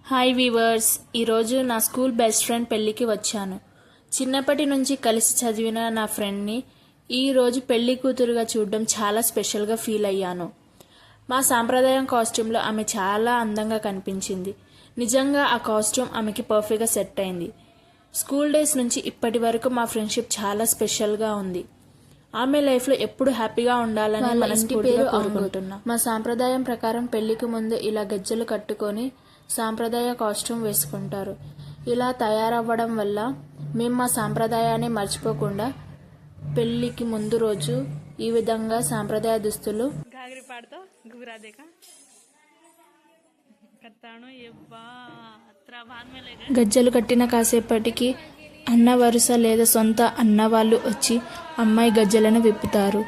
Hi weavers, ఈరోజు నా school best friend పెళ్ళికి వచ్చాను. చిన్నప్పటి నుంచి కలిసి చదివిన నా ఫ్రెండ్ని ఈరోజు పెళ్లి కూతురుగా చూడడం చాలా స్పెషల్గా ఫీల్ అయ్యాను. మా సాంప్రదాయం కాస్ట్యూమ్లో ఆమె చాలా అందంగా కనిపించింది. నిజంగా ఆ కాస్ట్యూమ్ ఆమెకి పర్ఫెక్ట్గా సెట్ అయింది. స్కూల్ డేస్ నుంచి ఇప్పటి వరకు మా ఫ్రెండ్షిప్ చాలా స్పెషల్గా ఉంది. ఆమె లైఫ్లో ఎప్పుడు హ్యాపీగా ఉండాలని మనస్ఫూర్తిగా కోరుకుంటున్నా. మా సాంప్రదాయం ప్రకారం పెళ్లికి ముందు ఇలా గజ్జలు కట్టుకొని సాంప్రదాయ కాస్ట్యూమ్ వేసుకుంటారు. ఇలా తయారవ్వడం వల్ల మేము మా సాంప్రదాయాన్ని మర్చిపోకుండా పెళ్లికి ముందు రోజు ఈ విధంగా సాంప్రదాయ దుస్తులు గజ్జలు కట్టిన కాసేపటికి అన్న వరుస లేదా సొంత అన్న వాళ్ళు వచ్చి అమ్మాయి గజ్జలను విప్పుతారు.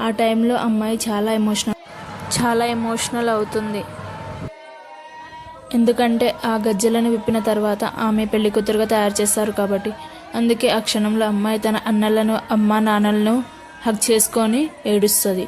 ఆ టైంలో అమ్మాయి చాలా ఎమోషనల్ అవుతుంది. ఎందుకంటే ఆ గజ్జలను విప్పిన తర్వాత ఆమె పెళ్లి కూతురుగా తయారు చేస్తారు కాబట్టి. అందుకే ఆ క్షణంలో అమ్మాయి తన అన్నలను అమ్మా నాన్నలను హగ్ చేసుకొని ఏడుస్తుంది.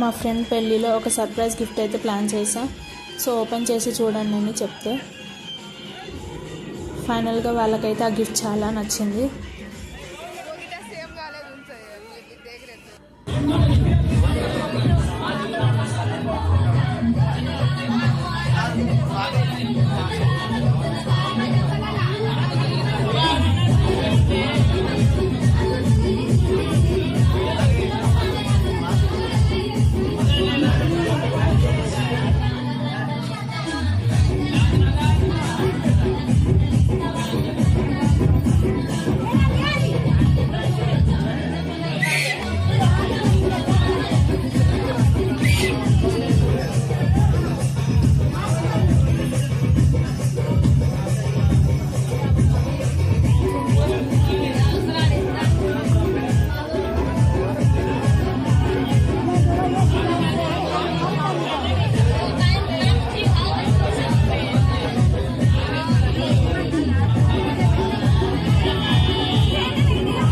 మా ఫ్రెండ్ పెళ్ళిలో ఒక సర్ప్రైజ్ గిఫ్ట్ అయితే ప్లాన్ చేసాం. సో ఓపెన్ చేసి చూడండి అని చెప్తే ఫైనల్గా వాళ్ళకైతే ఆ గిఫ్ట్ చాలా నచ్చింది.